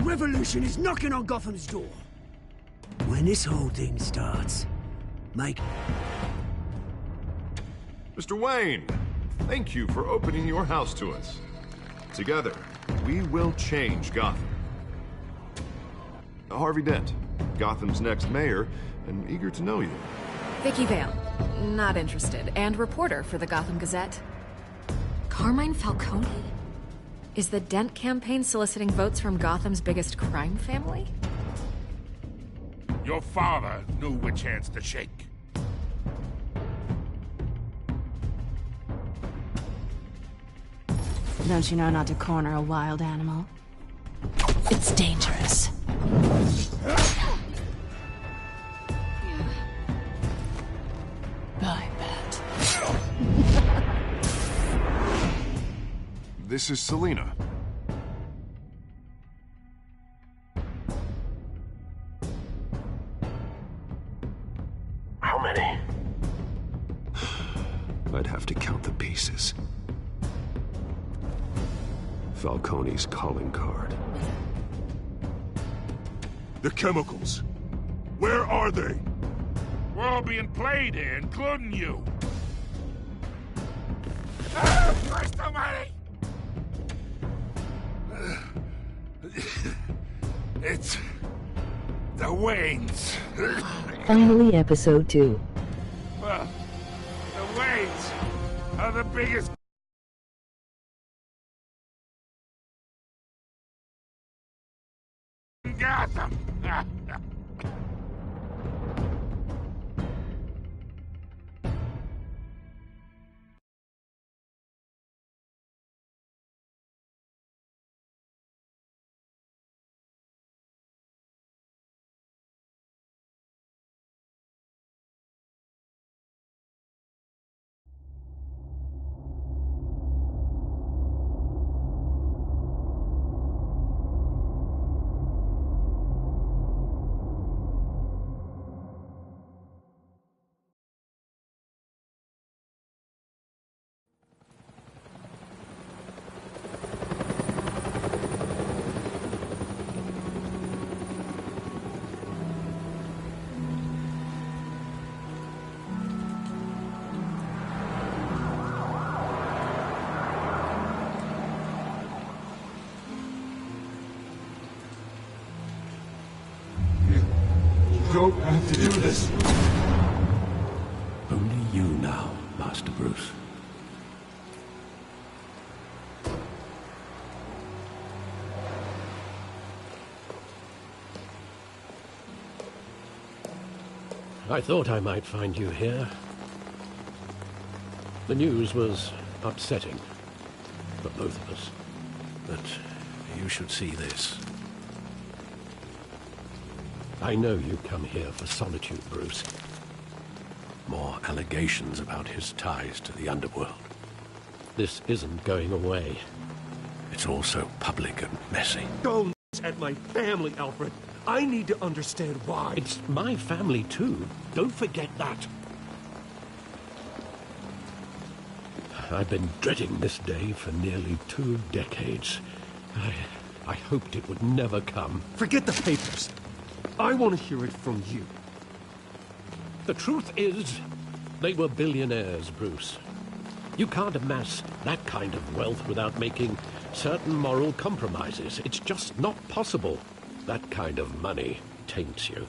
revolution is knocking on Gotham's door. When this whole thing starts, make... Mr. Wayne, thank you for opening your house to us. Together, we will change Gotham. Harvey Dent, Gotham's next mayor, and eager to know you. Vicky Vale, not interested, and reporter for the Gotham Gazette. Carmine Falcone? Is the Dent campaign soliciting votes from Gotham's biggest crime family? Your father knew which hands to shake. Don't you know not to corner a wild animal? It's dangerous. I bet. This is Selina. How many? I'd have to count the pieces. Falcone's calling card. The chemicals. Where are they? We're all being played here, including you. Ah, Christ almighty! It's... the Waynes. Finally, episode 2. Well, the Waynes are the biggest... Gotham. Don't have to do this. Only you now, Master Bruce. I thought I might find you here. The news was upsetting for both of us. But you should see this. I know you come here for solitude, Bruce. More allegations about his ties to the underworld. This isn't going away. It's all so public and messy. Don't at my family, Alfred. I need to understand why. It's my family, too. Don't forget that. I've been dreading this day for nearly 2 decades. I hoped it would never come. Forget the papers. I want to hear it from you. The truth is, they were billionaires, Bruce. You can't amass that kind of wealth without making certain moral compromises. It's just not possible. That kind of money taints you.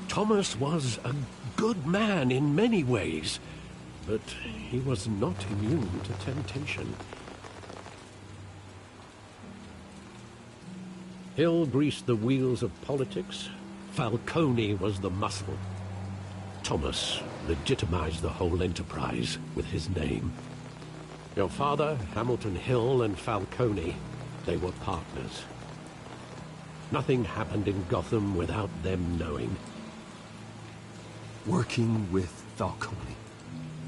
Thomas was a good man in many ways, but he was not immune to temptation. Hill greased the wheels of politics. Falcone was the muscle. Thomas legitimized the whole enterprise with his name. Your father, Hamilton Hill, and Falcone, they were partners. Nothing happened in Gotham without them knowing. Working with Falcone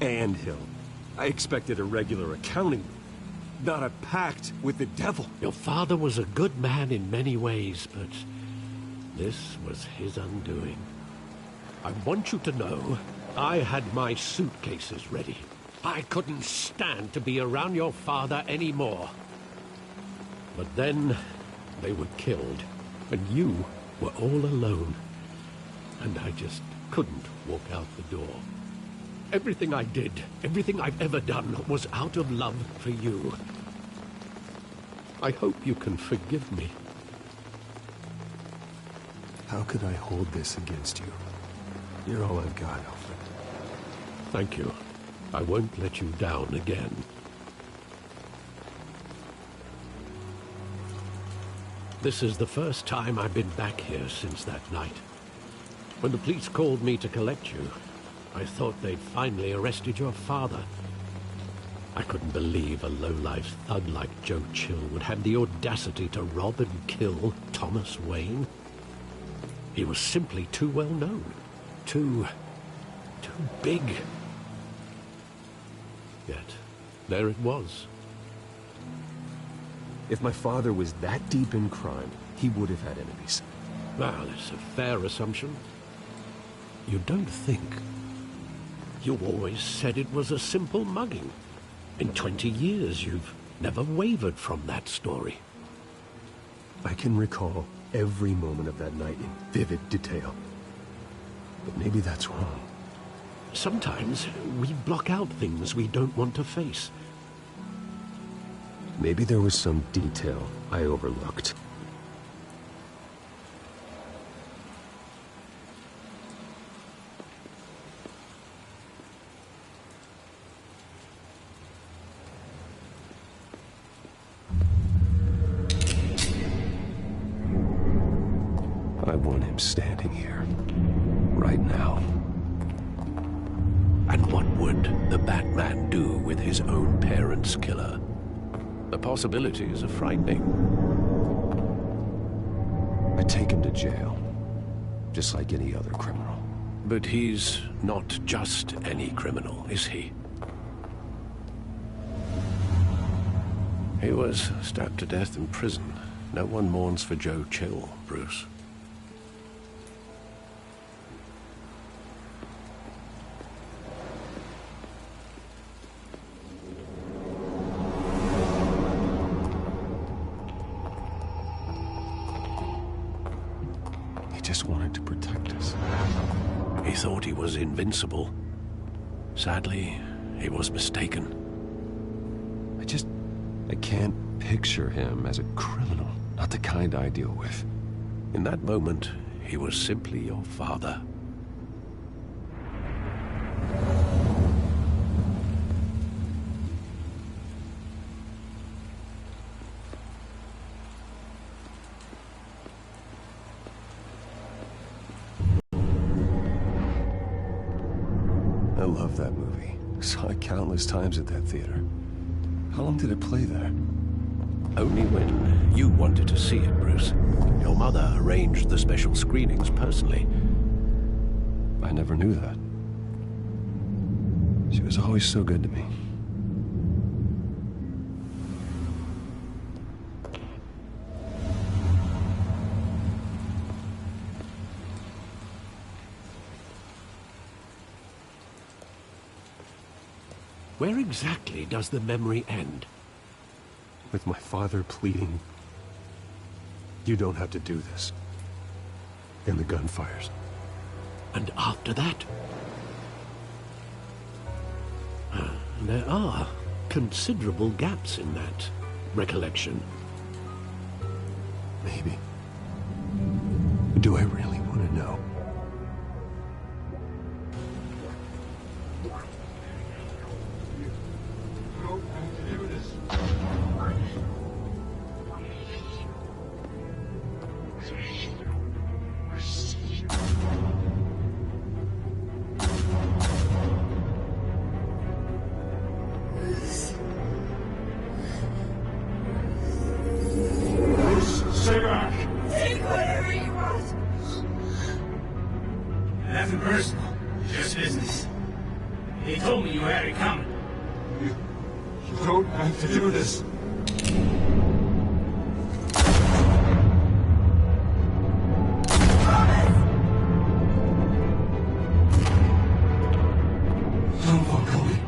and Hill. I expected a regular accounting, not a pact with the devil. Your father was a good man in many ways, but this was his undoing. I want you to know I had my suitcases ready. I couldn't stand to be around your father anymore. But then they were killed, and you were all alone. And I just couldn't walk out the door. Everything I did, everything I've ever done, was out of love for you. I hope you can forgive me. How could I hold this against you? You're all I've got, Alfred. Thank you. I won't let you down again. This is the first time I've been back here since that night. When the police called me to collect you, I thought they'd finally arrested your father. I couldn't believe a low-life thug like Joe Chill would have the audacity to rob and kill Thomas Wayne. He was simply too well known. Too big. Yet, there it was. If my father was that deep in crime, he would have had enemies. Well, it's a fair assumption. You don't think? You always said it was a simple mugging. In 20 years, you've never wavered from that story. I can recall every moment of that night in vivid detail. But maybe that's wrong. Sometimes we block out things we don't want to face. Maybe there was some detail I overlooked. I want him standing here, right now. And what would the Batman do with his own parents' killer? The possibilities are frightening. I take him to jail, just like any other criminal. But he's not just any criminal, is he? He was stabbed to death in prison. No one mourns for Joe Chill, Bruce. Just wanted to protect us. He thought he was invincible. Sadly, he was mistaken. I can't picture him as a criminal. Not the kind I deal with. In that moment, he was simply your father. I love that movie. Saw it countless times at that theater. How long did it play there? Only when you wanted to see it, Bruce. Your mother arranged the special screenings personally. I never knew that. She was always so good to me. Where exactly does the memory end? With my father pleading, "You don't have to do this." And the gun fires. And after that? There are considerable gaps in that recollection. Maybe. Do I really want to know? Stay back! Take whatever you want! Nothing personal, just business. They told me you had it coming. You don't have to do this. No, Falcone.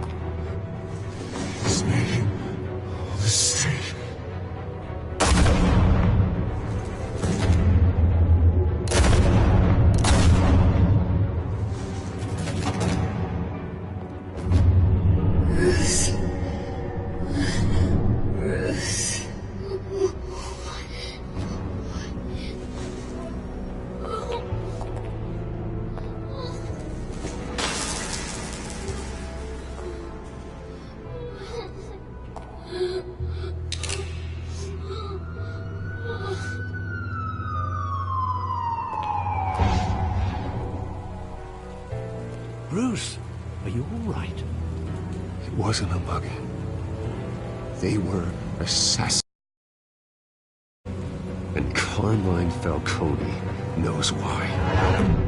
Bruce, are you all right? It wasn't a buggy. They were assassins. And Carmine Falcone knows why.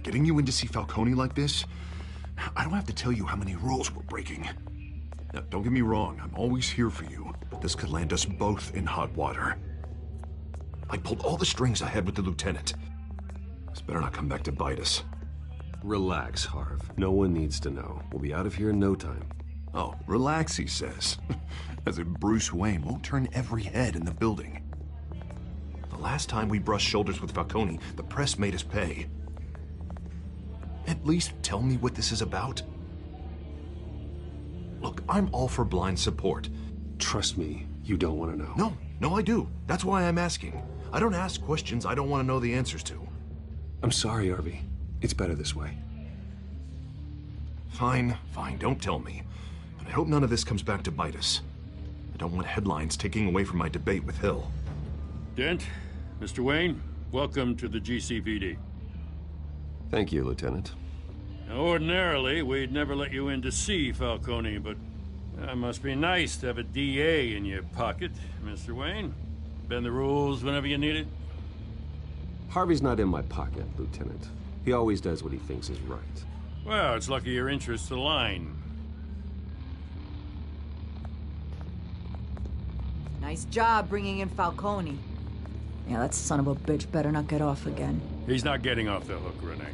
Getting you in to see Falcone like this? I don't have to tell you how many rules we're breaking. Now, don't get me wrong, I'm always here for you, but this could land us both in hot water. I pulled all the strings I had with the lieutenant. This better not come back to bite us. Relax, Harv. No one needs to know. We'll be out of here in no time. Oh, relax, he says. As if Bruce Wayne won't turn every head in the building. The last time we brushed shoulders with Falcone, the press made us pay. At least tell me what this is about. Look, I'm all for blind support. Trust me, you don't want to know. No, I do. That's why I'm asking. I don't ask questions I don't want to know the answers to. I'm sorry, Harvey. It's better this way. Fine, don't tell me. But I hope none of this comes back to bite us. I don't want headlines taking away from my debate with Hill. Dent, Mr. Wayne, welcome to the GCPD. Thank you, Lieutenant. Now, ordinarily, we'd never let you in to see Falcone, but it must be nice to have a DA in your pocket, Mr. Wayne. Bend the rules whenever you need it. Harvey's not in my pocket, Lieutenant. He always does what he thinks is right. Well, it's lucky your interests align. Nice job bringing in Falcone. Yeah, that son of a bitch better not get off again. He's not getting off the hook, Renee.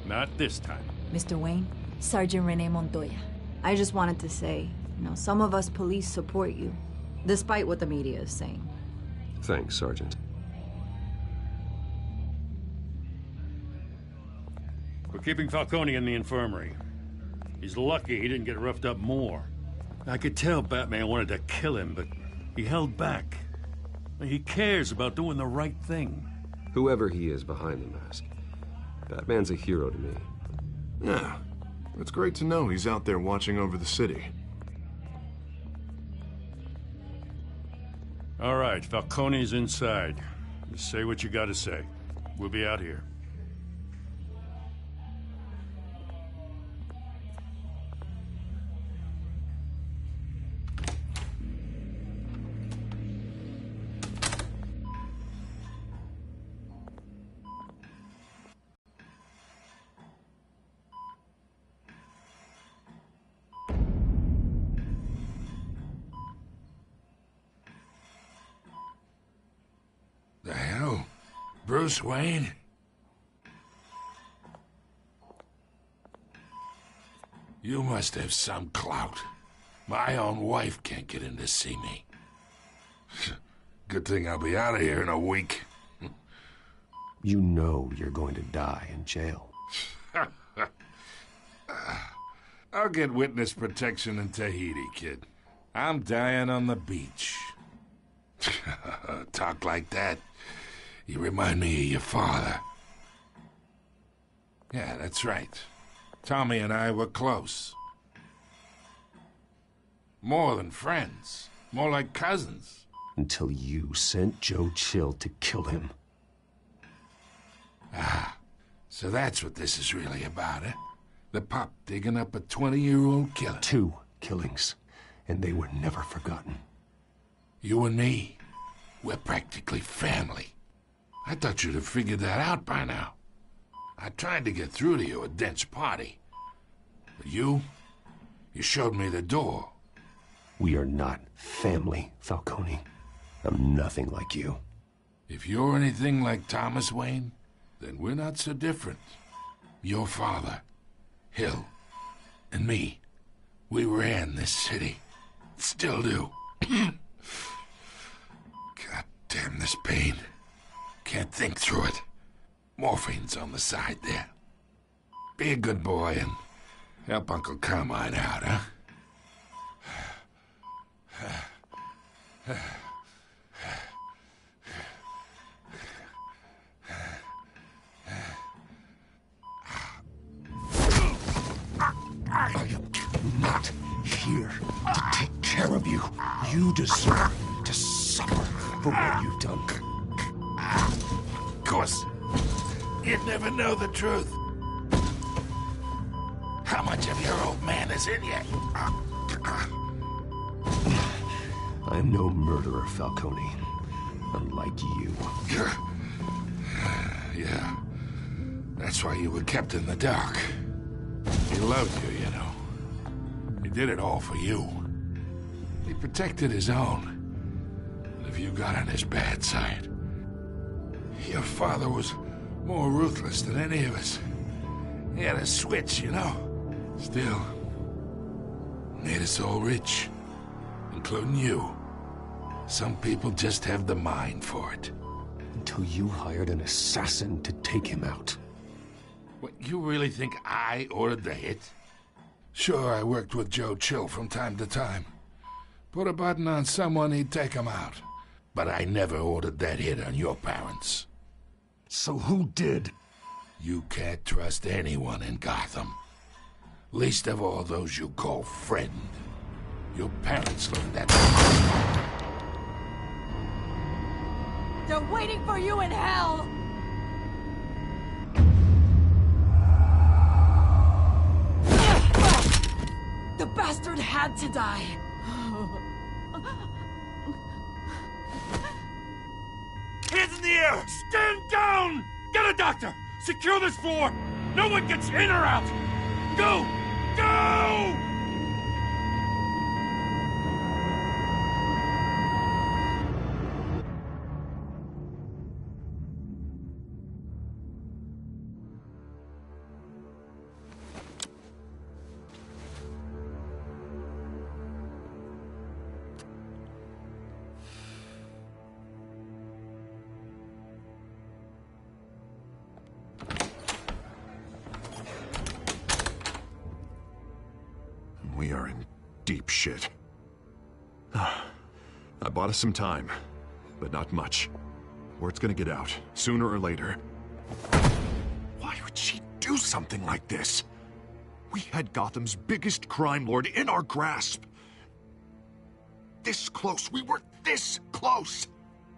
Not this time. Mr. Wayne, Sergeant Renee Montoya. I just wanted to say, some of us police support you, despite what the media is saying. Thanks, Sergeant. We're keeping Falcone in the infirmary. He's lucky he didn't get roughed up more. I could tell Batman wanted to kill him, but he held back. He cares about doing the right thing. Whoever he is behind the mask, Batman's a hero to me. Yeah, it's great to know he's out there watching over the city. All right, Falcone's inside. Just say what you gotta say. We'll be out here. The hell? Bruce Wayne? You must have some clout. My own wife can't get in to see me. Good thing I'll be out of here in a week. You know you're going to die in jail. I'll get witness protection in Tahiti, kid. I'm dying on the beach. Talk like that. You remind me of your father. Yeah, that's right. Tommy and I were close. More than friends. More like cousins. Until you sent Joe Chill to kill him. Ah, so that's what this is really about, eh? The pup digging up a 20-year-old killer. 2 killings, and they were never forgotten. You and me, we're practically family. I thought you'd have figured that out by now. I tried to get through to you at Dent's party. But you showed me the door. We are not family, Falcone. I'm nothing like you. If you're anything like Thomas Wayne, then we're not so different. Your father, Hill, and me, we ran this city. Still do. God damn this pain. Can't think through it. Morphine's on the side there. Be a good boy and help Uncle Carmine out, huh? I am not here to take care of you. You deserve to suffer for what you've done. Of course, you'd never know the truth. How much of your old man is in you? I am no murderer, Falcone. Unlike you. Yeah. That's why you were kept in the dark. He loved you, you know. He did it all for you. He protected his own. And if you got on his bad side, your father was more ruthless than any of us. He had a switch, you know. Still, made us all rich, including you. Some people just have the mind for it. Until you hired an assassin to take him out. What, you really think I ordered the hit? Sure, I worked with Joe Chill from time to time. Put a button on someone, he'd take him out. But I never ordered that hit on your parents. So who did? You can't trust anyone in Gotham. Least of all those you call friend. Your parents learned that. They're waiting for you in hell! The bastard had to die. Hands in the air! Stand down! Get a doctor! Secure this floor! No one gets in or out! Go! Go! We are in deep shit. I bought us some time, but not much. Word's gonna get out, sooner or later. Why would she do something like this? We had Gotham's biggest crime lord in our grasp. This close, we were this close!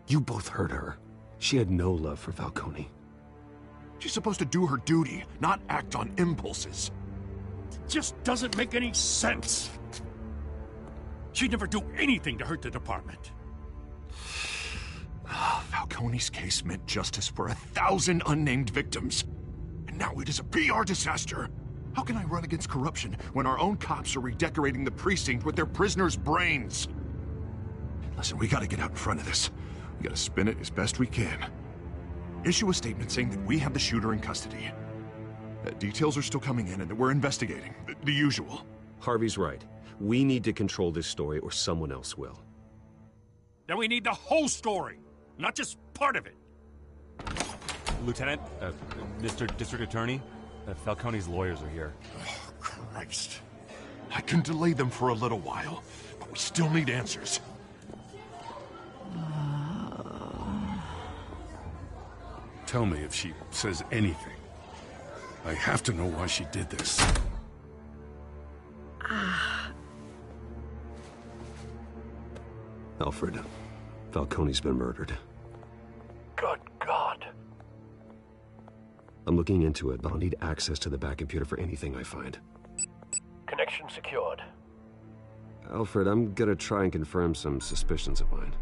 You both hurt her. She had no love for Falcone. She's supposed to do her duty, not act on impulses. Just doesn't make any sense. She'd never do anything to hurt the department. Falcone's case meant justice for 1,000 unnamed victims. And now it is a PR disaster. How can I run against corruption when our own cops are redecorating the precinct with their prisoners' brains? Listen, we gotta get out in front of this. We gotta spin it as best we can. Issue a statement saying that we have the shooter in custody. Details are still coming in and that we're investigating. The usual. Harvey's right. We need to control this story or someone else will. Then we need the whole story, not just part of it. Lieutenant, Mr. District Attorney, Falcone's lawyers are here. Oh, Christ. I can delay them for a little while, but we still need answers. Tell me if she says anything. I have to know why she did this. Alfred, Falcone's been murdered. Good God. I'm looking into it, but I'll need access to the back computer for anything I find. Connection secured. Alfred, I'm gonna try and confirm some suspicions of mine.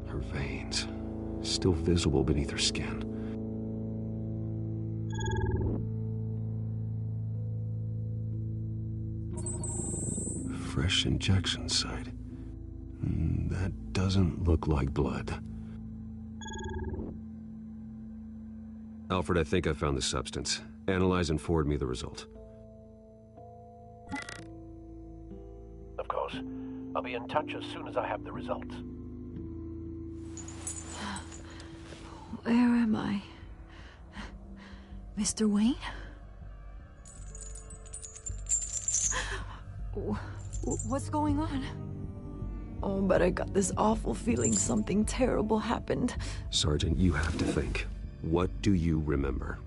Her veins, still visible beneath her skin. Fresh injection site. That doesn't look like blood. Alfred, I think I found the substance. Analyze and forward me the result. Of course. I'll be in touch as soon as I have the results. Where am I? Mr. Wayne? What's going on? Oh, but I got this awful feeling something terrible happened. Sergeant, you have to think. What do you remember?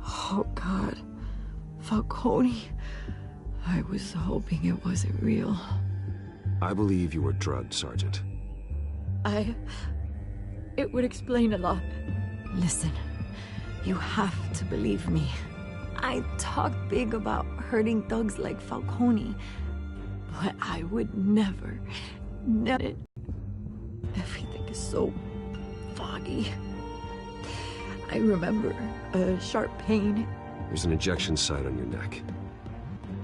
Oh, God. Falcone. I was hoping it wasn't real. I believe you were drugged, Sergeant. It would explain a lot. Listen, you have to believe me. I talk big about hurting thugs like Falcone, but I would never. Everything is so foggy. I remember a sharp pain. There's an injection site on your neck.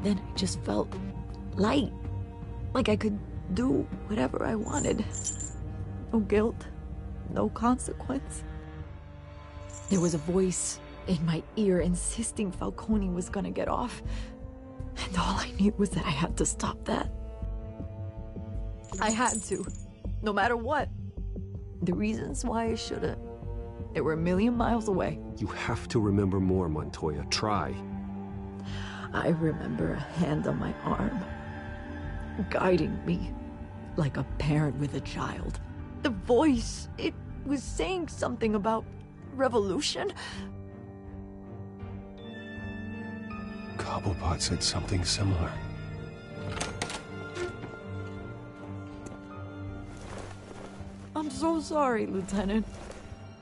Then I just felt light, like I could do whatever I wanted. No guilt, no consequence. There was a voice in my ear insisting Falcone was gonna get off. And all I knew was that I had to stop that. I had to, no matter what. The reasons why I shouldn't, they were a million miles away. You have to remember more, Montoya. Try. I remember a hand on my arm, guiding me like a parent with a child. The voice, it was saying something about revolution. Cobblepot said something similar. I'm so sorry, Lieutenant.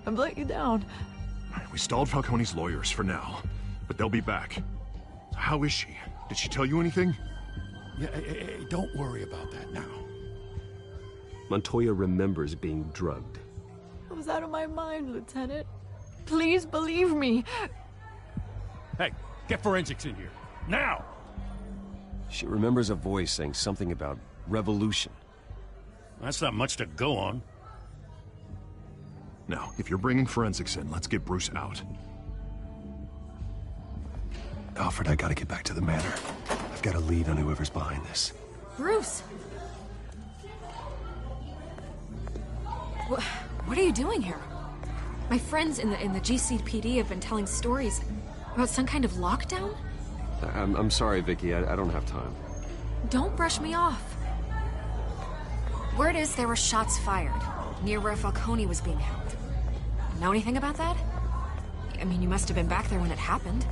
I've let you down. We stalled Falcone's lawyers for now, but they'll be back. How is she? Did she tell you anything? Yeah, hey, don't worry about that now. Montoya remembers being drugged. I was out of my mind, Lieutenant. Please believe me. Hey, get forensics in here. Now! She remembers a voice saying something about revolution. That's not much to go on. Now, if you're bringing forensics in, let's get Bruce out. Alfred, I gotta get back to the manor. I've got a lead on whoever's behind this. Bruce! What are you doing here? My friends in the GCPD have been telling stories about some kind of lockdown? I'm sorry, Vicky. I don't have time. Don't brush me off. Word is there were shots fired near where Falcone was being held. Know anything about that? I mean, you must have been back there when it happened.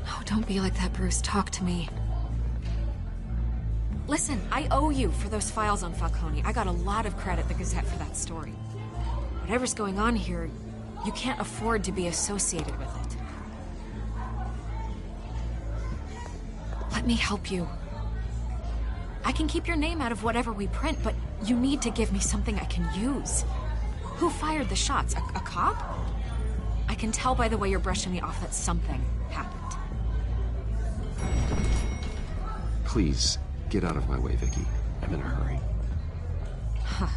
Oh, don't be like that, Bruce. Talk to me. Listen, I owe you for those files on Falcone. I got a lot of credit at the Gazette for that story. Whatever's going on here, you can't afford to be associated with it. Let me help you. I can keep your name out of whatever we print, but you need to give me something I can use. Who fired the shots? A cop? I can tell by the way you're brushing me off that something happened. Please, get out of my way, Vicky. I'm in a hurry. Huh.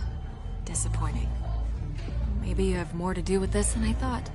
Disappointing. Maybe you have more to do with this than I thought.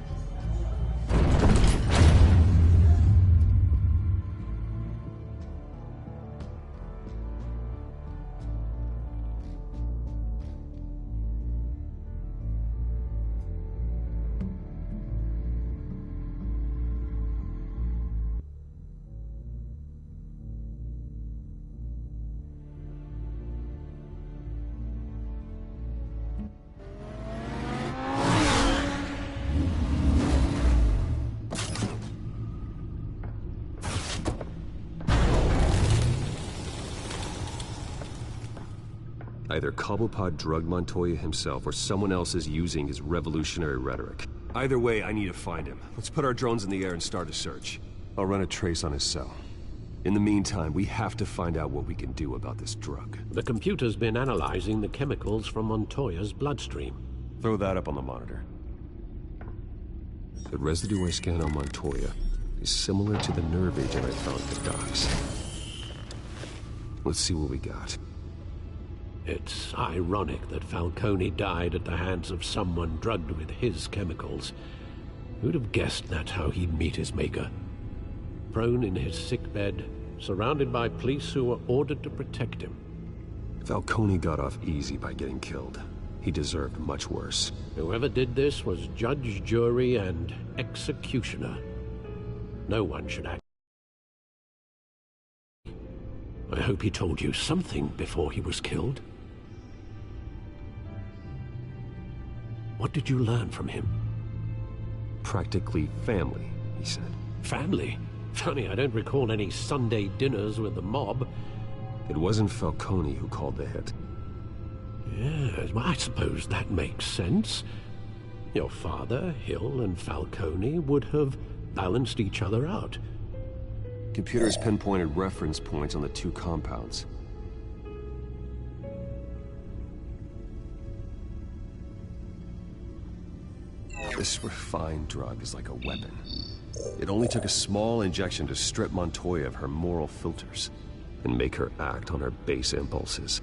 Either Cobblepot drugged Montoya himself, or someone else is using his revolutionary rhetoric. Either way, I need to find him. Let's put our drones in the air and start a search. I'll run a trace on his cell. In the meantime, we have to find out what we can do about this drug. The computer's been analyzing the chemicals from Montoya's bloodstream. Throw that up on the monitor. The residue I scan on Montoya is similar to the nerve agent I found at the docks. Let's see what we got. It's ironic that Falcone died at the hands of someone drugged with his chemicals. Who'd have guessed that's how he'd meet his maker? Prone in his sickbed, surrounded by police who were ordered to protect him. Falcone got off easy by getting killed. He deserved much worse. Whoever did this was judge, jury, and executioner. No one should act. I hope he told you something before he was killed. What did you learn from him? Practically family, he said. Family? Funny, I don't recall any Sunday dinners with the mob. It wasn't Falcone who called the hit. Yes, well, I suppose that makes sense. Your father, Hill, and Falcone would have balanced each other out. Computers pinpointed reference points on the two compounds. This refined drug is like a weapon. It only took a small injection to strip Montoya of her moral filters and make her act on her base impulses.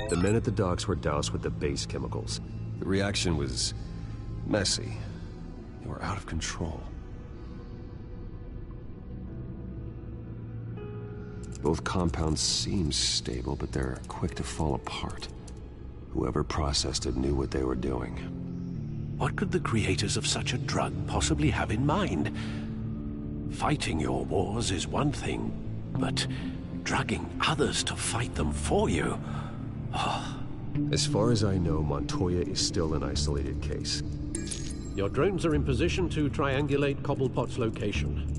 The men at the docks were doused with the base chemicals. The reaction was messy. They were out of control. Both compounds seem stable, but they're quick to fall apart. Whoever processed it knew what they were doing. What could the creators of such a drug possibly have in mind? Fighting your wars is one thing, but drugging others to fight them for you? Oh. As far as I know, Montoya is still an isolated case. Your drones are in position to triangulate Cobblepot's location.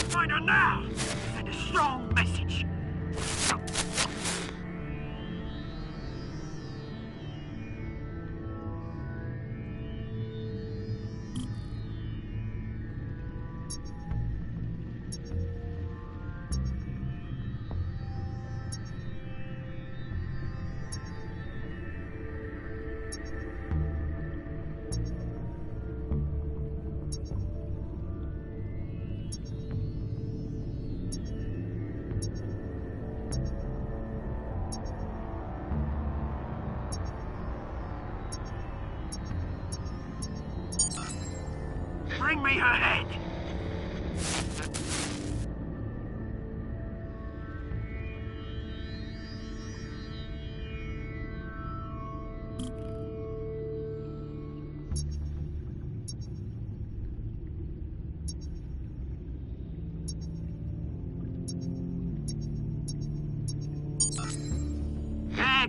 Find her now! Send a strong message. Bring me her head!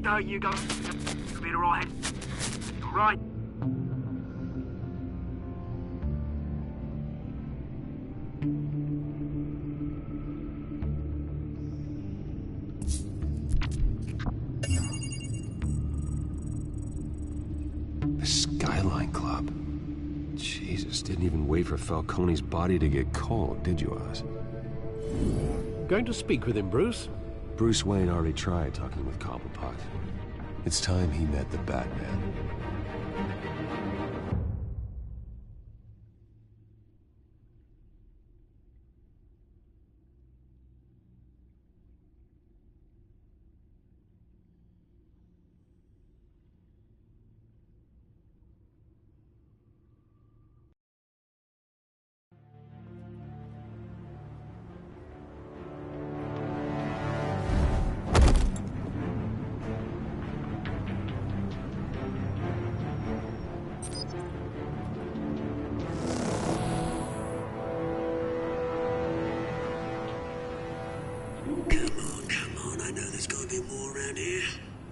There go, you go. Be alright. Right. The Skyline Club. Jesus, didn't even wait for Falcone's body to get cold, did you, Oz? Going to speak with him, Bruce? Bruce Wayne already tried talking with Cobblepot. It's time he met the Batman. around here.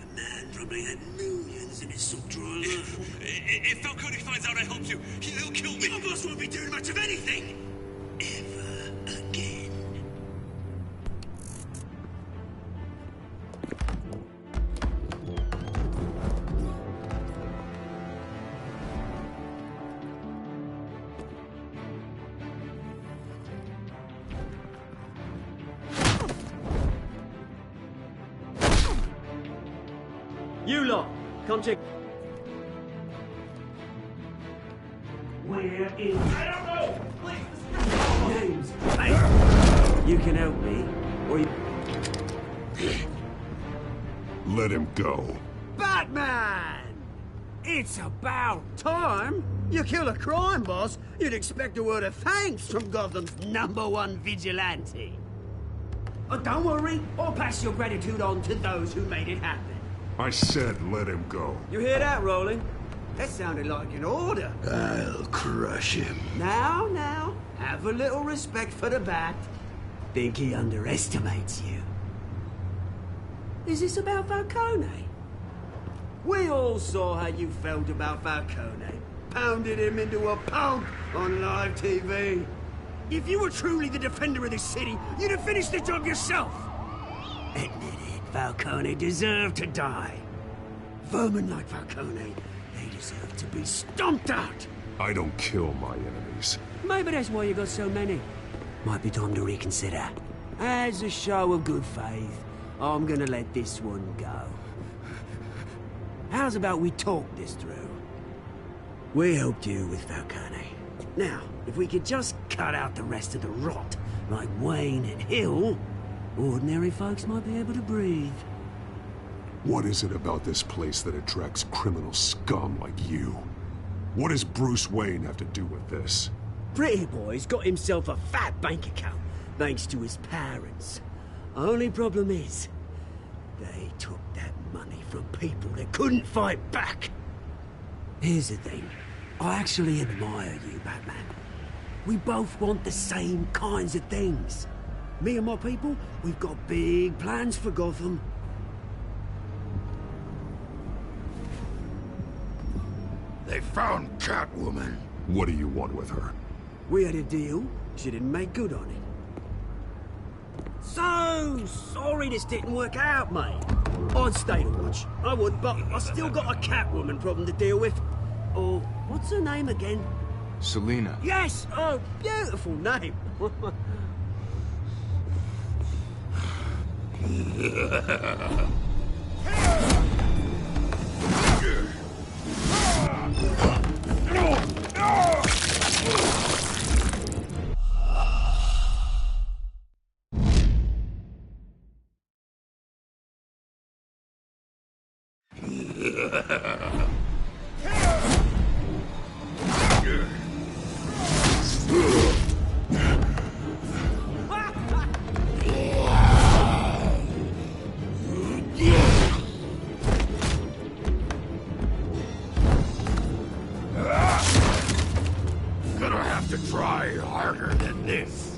The man probably had millions in his sub drawer. If Falcone finds out I helped you, he'll kill me. Your boss won't be doing much of anything. Ever again. You lot, come check. We're in. I don't know! Please! James, hey! You can help me, or you... Let him go. Batman! It's about time! You kill a crime boss, you'd expect a word of thanks from Gotham's #1 vigilante. Oh, don't worry, I'll pass your gratitude on to those who made it happen. I said let him go. You hear that, Roland? That sounded like an order. I'll crush him. Now, have a little respect for the Bat. Think he underestimates you. Is this about Falcone? We all saw how you felt about Falcone. Pounded him into a pulp on live TV. If you were truly the defender of this city, you'd have finished the job yourself. Admit it, Falcone deserved to die. Vermin like Falcone, they deserve to be stomped out. I don't kill my enemies. Maybe that's why you got so many. Might be time to reconsider. As a show of good faith, I'm gonna let this one go. How's about we talk this through? We helped you with Falcone. Now, if we could just cut out the rest of the rot, like Wayne and Hill, ordinary folks might be able to breathe. What is it about this place that attracts criminal scum like you? What does Bruce Wayne have to do with this? Pretty Boy's got himself a fat bank account, thanks to his parents. Only problem is, they took that money from people that couldn't fight back. Here's the thing. I actually admire you, Batman. We both want the same kinds of things. Me and my people, we've got big plans for Gotham. They found Catwoman. What do you want with her? We had a deal. She didn't make good on it. So sorry this didn't work out, mate. I'd stay to watch. I would, but I still got a Catwoman problem to deal with. Oh, what's her name again? Selina. Yes! Oh, beautiful name. Gonna have to try harder than this.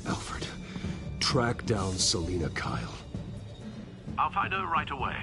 Alfred, track down Selina Kyle. I'll find her right away.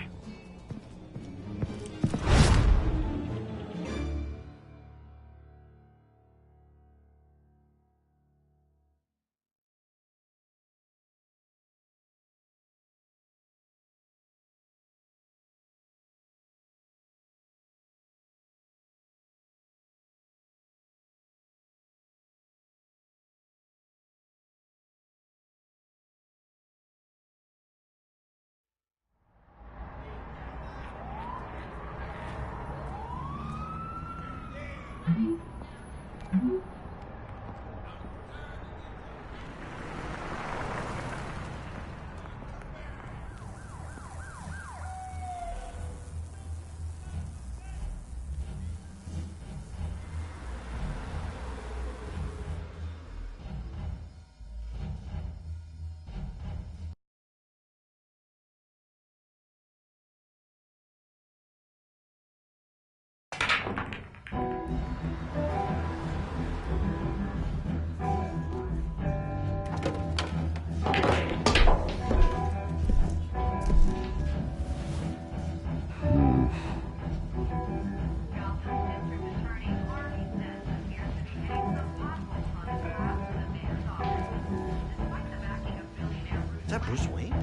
Is that Bruce Wayne?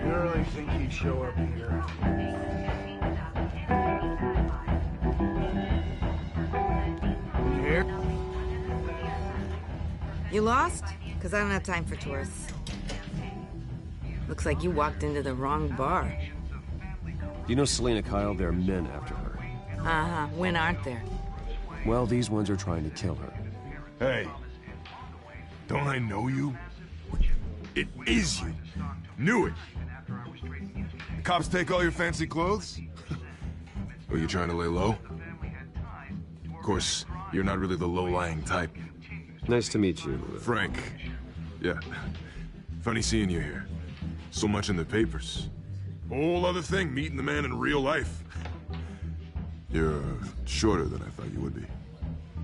You really think he'd show up here? Here? You lost? Because I don't have time for tourists. Looks like you walked into the wrong bar. You know Selena Kyle? There are men after her. Uh-huh. When aren't there? Well, these ones are trying to kill her. Hey, don't I know you? It is you. Knew it. The cops take all your fancy clothes? Are you trying to lay low? Of course, you're not really the low-lying type. Nice to meet you. Frank. Yeah. Funny seeing you here. So much in the papers. Whole other thing, meeting the man in real life. You're shorter than I thought you would be.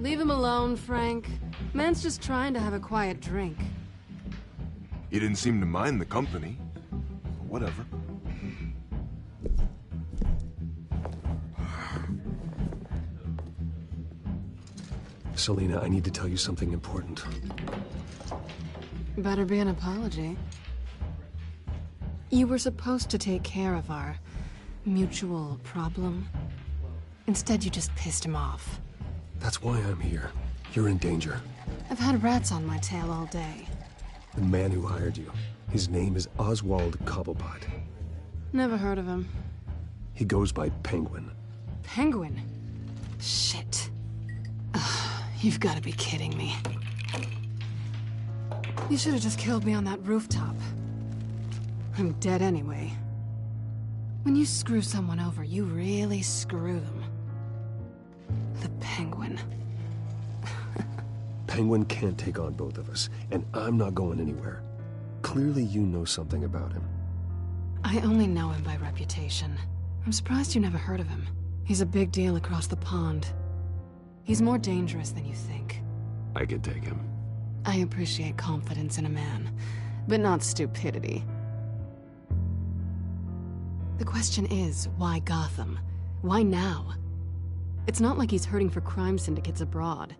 Leave him alone, Frank. Man's just trying to have a quiet drink. You didn't seem to mind the company. Whatever. Selena, I need to tell you something important. Better be an apology. You were supposed to take care of our mutual problem. Instead, you just pissed him off. That's why I'm here. You're in danger. I've had rats on my tail all day. The man who hired you. His name is Oswald Cobblepot. Never heard of him. He goes by Penguin. Penguin? Shit. Ugh, you've got to be kidding me. You should have just killed me on that rooftop. I'm dead anyway. When you screw someone over, you really screw them. The Penguin. Penguin can't take on both of us, and I'm not going anywhere. Clearly you know something about him. I only know him by reputation. I'm surprised you never heard of him. He's a big deal across the pond. He's more dangerous than you think. I can take him. I appreciate confidence in a man, but not stupidity. The question is, why Gotham? Why now? It's not like he's hurting for crime syndicates abroad.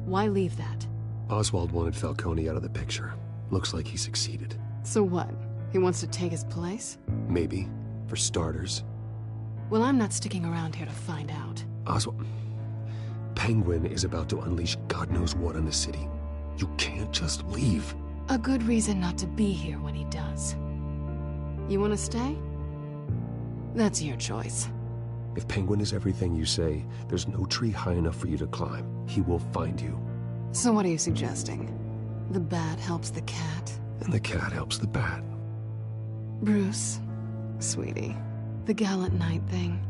Why leave that? Oswald wanted Falcone out of the picture. Looks like he succeeded. So what? He wants to take his place? Maybe. For starters. Well, I'm not sticking around here to find out. Oswald... Penguin is about to unleash God knows what on the city. You can't just leave. A good reason not to be here when he does. You want to stay? That's your choice. If Penguin is everything you say, there's no tree high enough for you to climb. He will find you. So what are you suggesting? The bat helps the cat? And the cat helps the bat. Bruce, sweetie, the gallant knight thing,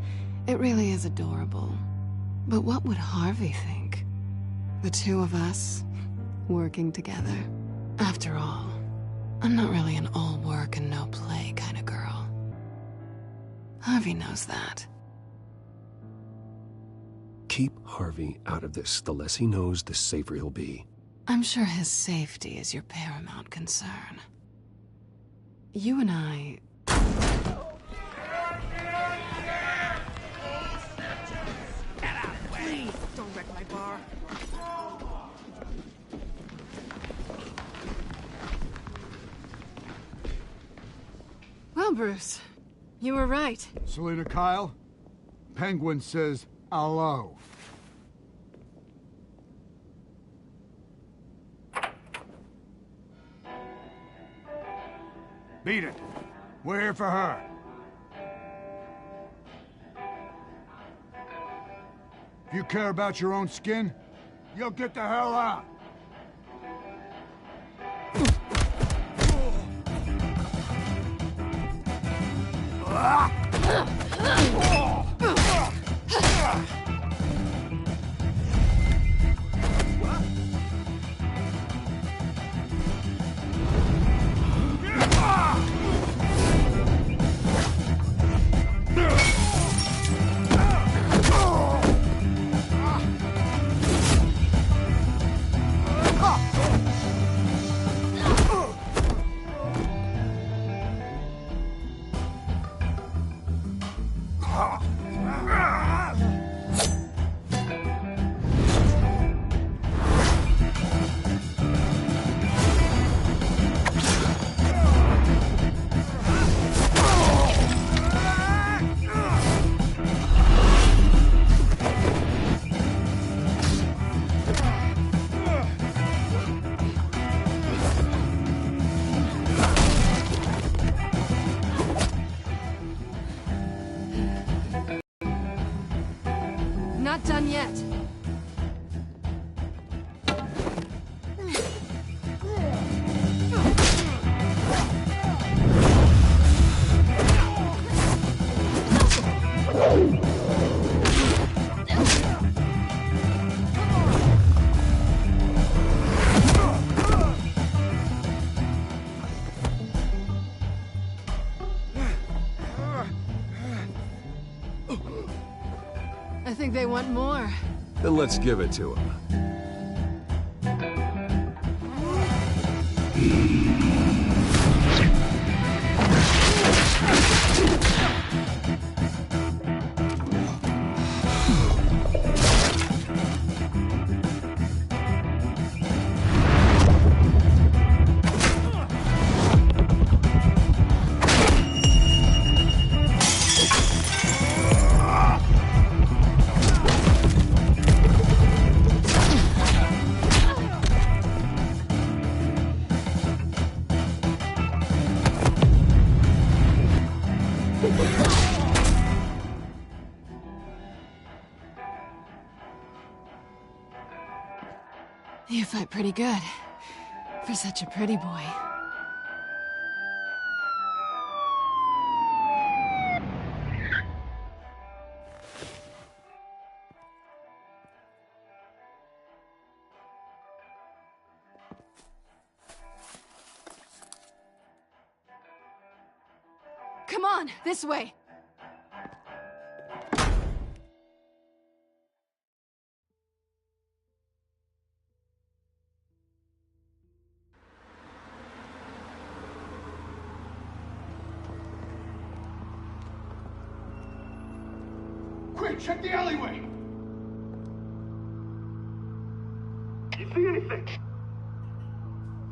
it really is adorable. But what would Harvey think? The two of us, working together? After all, I'm not really an all work and no play kind of girl. Harvey knows that. Keep Harvey out of this. The less he knows, the safer he'll be. I'm sure his safety is your paramount concern. You and I... Please, don't wreck my bar. Well, Bruce, you were right. Selena Kyle, Penguin says hello. Beat it. We're here for her. If you care about your own skin, you'll get the hell out. I think they want more. Then let's give it to them. You fight pretty good. For such a pretty boy. Come on, this way. Quick, check the alleyway! You see anything?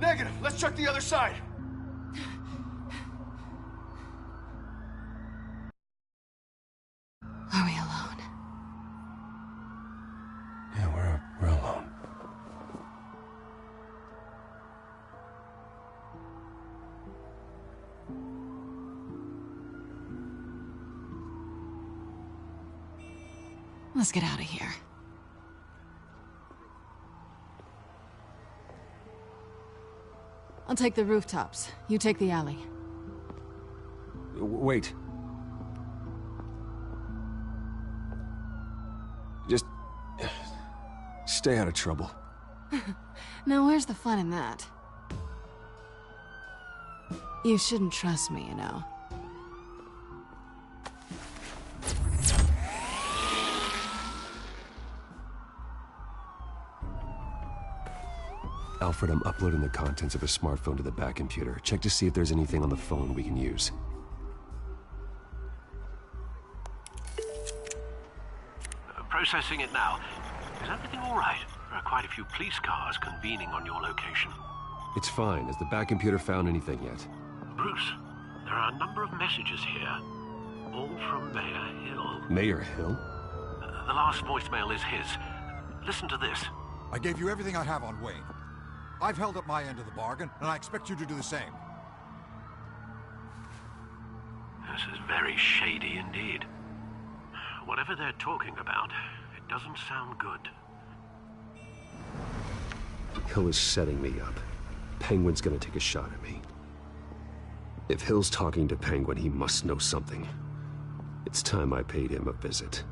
Negative. Let's check the other side. Are we alone? Yeah, we're alone. Let's get out of here. I'll take the rooftops. You take the alley. Wait. Just stay out of trouble. Now where's the fun in that? You shouldn't trust me, you know. Alfred, I'm uploading the contents of a smartphone to the back computer. Check to see if there's anything on the phone we can use. Processing it now. Is everything all right? There are quite a few police cars convening on your location. It's fine. Has the back computer found anything yet? Bruce, there are a number of messages here. All from Mayor Hill. Mayor Hill? The last voicemail is his. Listen to this. I gave you everything I have on Wayne. I've held up my end of the bargain, and I expect you to do the same. This is very shady indeed. Whatever they're talking about, it doesn't sound good. Hill is setting me up. Penguin's gonna take a shot at me. If Hill's talking to Penguin, he must know something. It's time I paid him a visit.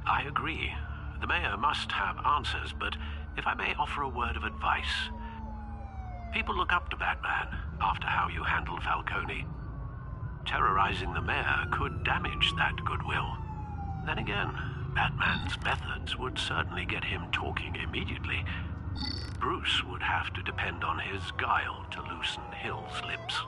I agree. The mayor must have answers, but if I may offer a word of advice. People look up to Batman after how you handled Falcone. Terrorizing the mayor could damage that goodwill. Then again, Batman's methods would certainly get him talking immediately. Bruce would have to depend on his guile to loosen Hill's lips.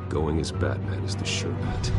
Going as Batman is the sure bet.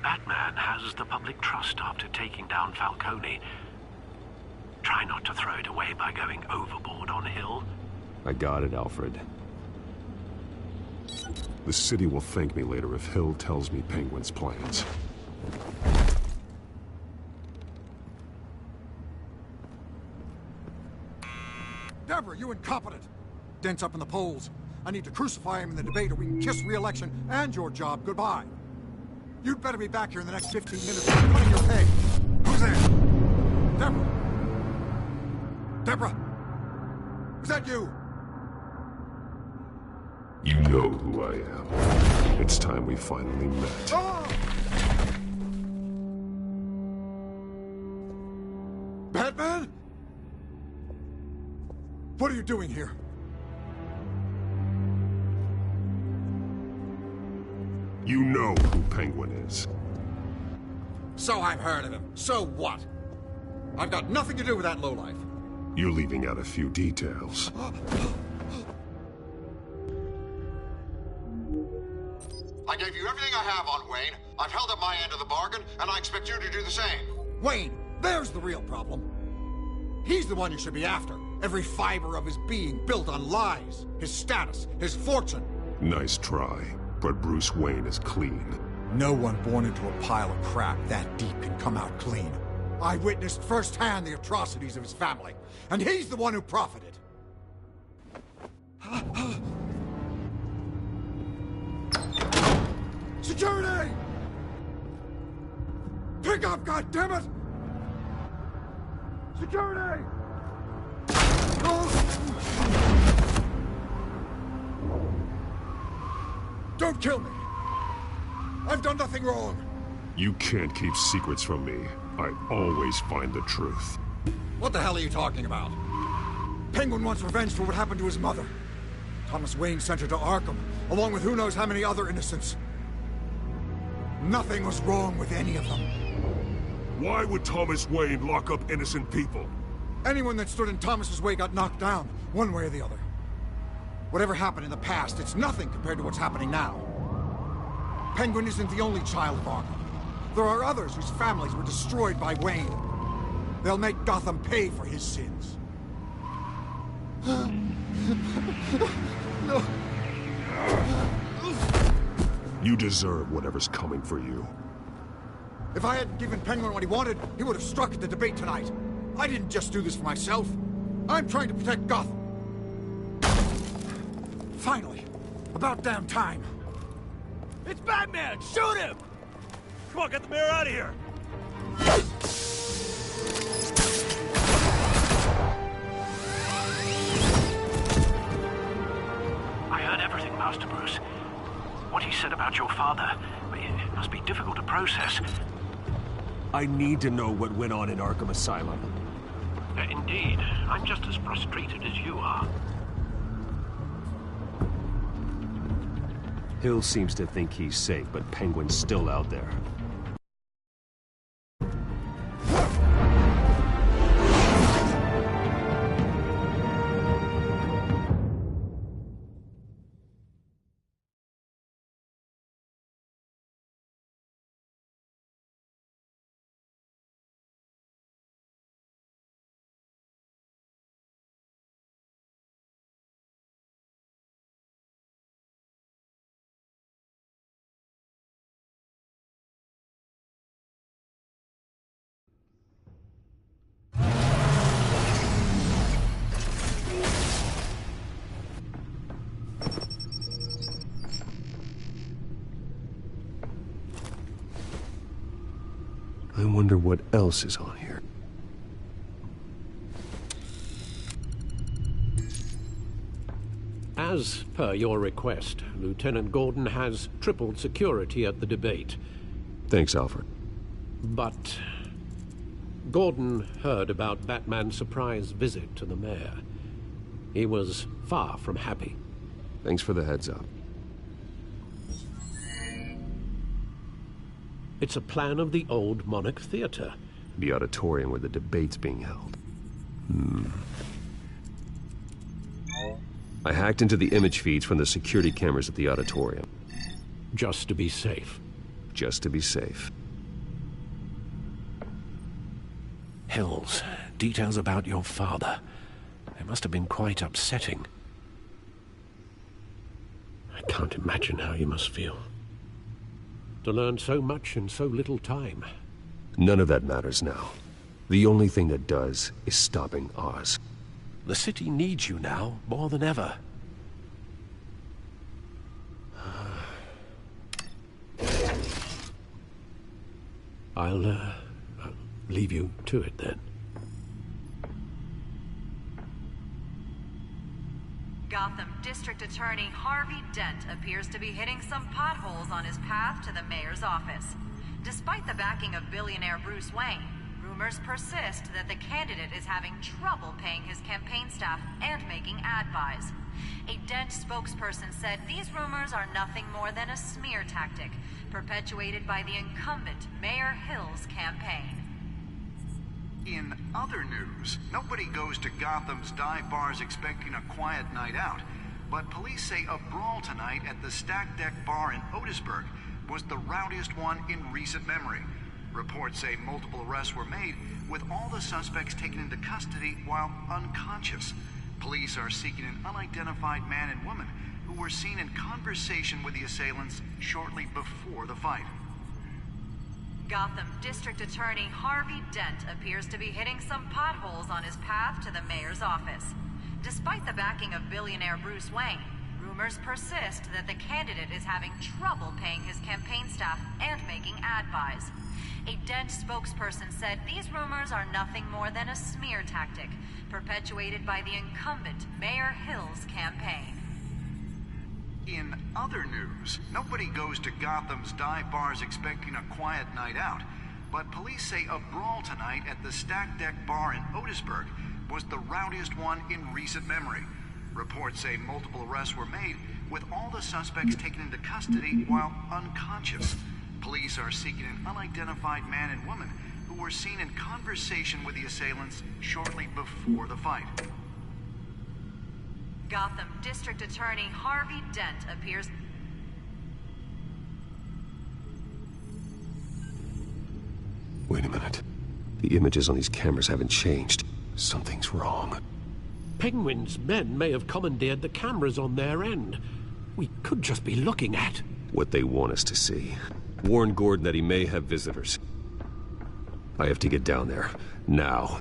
Batman has the public trust after taking down Falcone. Try not to throw it away by going overboard on Hill. I got it, Alfred. The city will thank me later if Hill tells me Penguin's plans. Deborah, you incompetent! Dent's up in the polls. I need to crucify him in the debate or we can kiss re-election and your job goodbye. You'd better be back here in the next 15 minutes or I'm cutting your pay. Who's there? Deborah? Deborah? Is that you? You know who I am. It's time we finally met. Oh! Batman? What are you doing here? You know who Penguin is. So I've heard of him. So what? I've got nothing to do with that lowlife. You're leaving out a few details. I gave you everything I have on Wayne. I've held up my end of the bargain, and I expect you to do the same. Wayne, there's the real problem. He's the one you should be after. Every fiber of his being built on lies. His status, his fortune. Nice try, but Bruce Wayne is clean. No one born into a pile of crap that deep can come out clean. I witnessed firsthand the atrocities of his family, and he's the one who profited. Security! Pick up, goddammit! Security! Don't kill me! I've done nothing wrong! You can't keep secrets from me. I always find the truth. What the hell are you talking about? Penguin wants revenge for what happened to his mother. Thomas Wayne sent her to Arkham, along with who knows how many other innocents. Nothing was wrong with any of them. Why would Thomas Wayne lock up innocent people? Anyone that stood in Thomas's way got knocked down, one way or the other. Whatever happened in the past, it's nothing compared to what's happening now. Penguin isn't the only child of Arkham. There are others whose families were destroyed by Wayne. They'll make Gotham pay for his sins. No. You deserve whatever's coming for you. If I hadn't given Penguin what he wanted, he would have struck at the debate tonight. I didn't just do this for myself. I'm trying to protect Gotham. Finally. About damn time. It's Batman! Shoot him! Come on, get the mayor out of here! I heard everything, Master Bruce. What he said about your father, it must be difficult to process. I need to know what went on in Arkham Asylum. Indeed. I'm just as frustrated as you are. Hill seems to think he's safe, but Penguin's still out there. I wonder what else is on here. As per your request, Lieutenant Gordon has tripled security at the debate. Thanks, Alfred. But Gordon heard about Batman's surprise visit to the mayor. He was far from happy. Thanks for the heads up. It's a plan of the old Monarch Theater. The auditorium where the debate's being held. I hacked into the image feeds from the security cameras at the auditorium. Just to be safe. Just to be safe. Hills, details about your father. They must have been quite upsetting. can't imagine how you must feel. To learn so much in so little time. None of that matters now. The only thing that does is stopping Oz. The city needs you now, more than ever. I'll leave you to it then. Gotham District Attorney Harvey Dent appears to be hitting some potholes on his path to the mayor's office. Despite the backing of billionaire Bruce Wayne, rumors persist that the candidate is having trouble paying his campaign staff and making ad buys. A Dent spokesperson said these rumors are nothing more than a smear tactic, perpetuated by the incumbent Mayor Hill's campaign. In other news, nobody goes to Gotham's dive bars expecting a quiet night out, but police say a brawl tonight at the Stack Deck Bar in Otisburg was the rowdiest one in recent memory. Reports say multiple arrests were made, with all the suspects taken into custody while unconscious. Police are seeking an unidentified man and woman who were seen in conversation with the assailants shortly before the fight. Gotham District Attorney Harvey Dent appears to be hitting some potholes on his path to the mayor's office. Despite the backing of billionaire Bruce Wayne, rumors persist that the candidate is having trouble paying his campaign staff and making ad buys. A Dent spokesperson said these rumors are nothing more than a smear tactic, perpetuated by the incumbent Mayor Hill's campaign. In other news, nobody goes to Gotham's dive bars expecting a quiet night out, but police say a brawl tonight at the Stack Deck Bar in Otisburg was the rowdiest one in recent memory. Reports say multiple arrests were made, with all the suspects taken into custody while unconscious. Police are seeking an unidentified man and woman who were seen in conversation with the assailants shortly before the fight. Gotham District Attorney Harvey Dent appears... Wait a minute. The images on these cameras haven't changed. Something's wrong. Penguin's men may have commandeered the cameras on their end. We could just be looking at... what they want us to see. Warn Gordon that he may have visitors. I have to get down there. Now.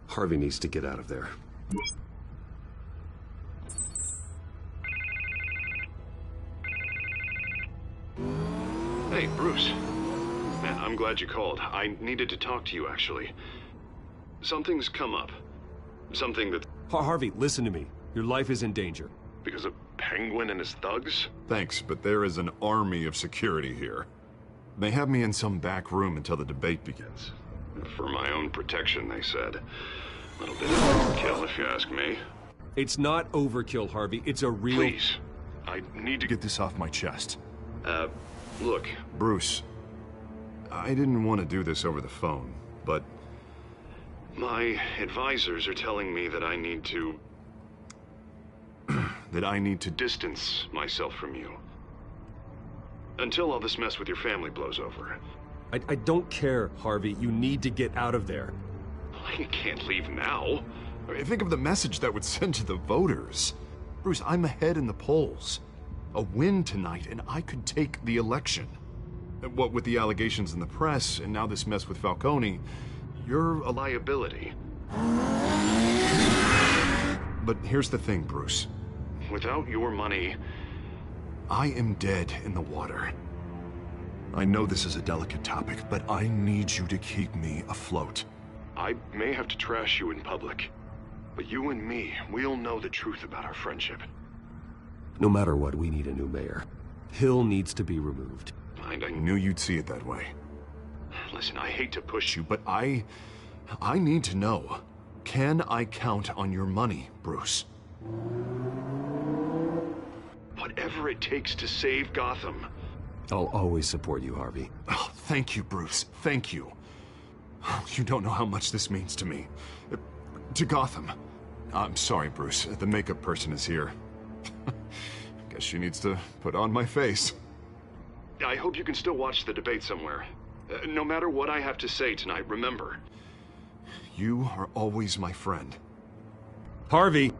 Harvey needs to get out of there. Hey, Bruce. Man, I'm glad you called. I needed to talk to you, actually. Something's come up. Something that... Harvey, listen to me. Your life is in danger. Because of Penguin and his thugs? Thanks, but there is an army of security here. They have me in some back room until the debate begins. For my own protection, they said. A little bit of overkill, if you ask me. It's not overkill, Harvey. It's a real... Please. I need to get this off my chest. Look. Bruce, I didn't want to do this over the phone, but... my advisors are telling me that I need to... that I need to distance myself from you. Until all this mess with your family blows over. I don't care, Harvey. You need to get out of there. I can't leave now. I mean, think of the message that would send to the voters. Bruce, I'm ahead in the polls. A win tonight, and I could take the election. What with the allegations in the press, and now this mess with Falcone, you're a liability. But here's the thing, Bruce. Without your money... I am dead in the water. I know this is a delicate topic, but I need you to keep me afloat. I may have to trash you in public, but you and me, we'll know the truth about our friendship. No matter what, we need a new mayor. Hill needs to be removed. I knew you'd see it that way. Listen, I hate to push you, but I need to know. Can I count on your money, Bruce? whatever it takes to save Gotham. I'll always support you, Harvey. Oh, thank you, Bruce. Thank you. You don't know how much this means to me. To Gotham. I'm sorry, Bruce. The makeup person is here. Guess she needs to put on my face. I hope you can still watch the debate somewhere. No matter what I have to say tonight, remember, you are always my friend. Harvey!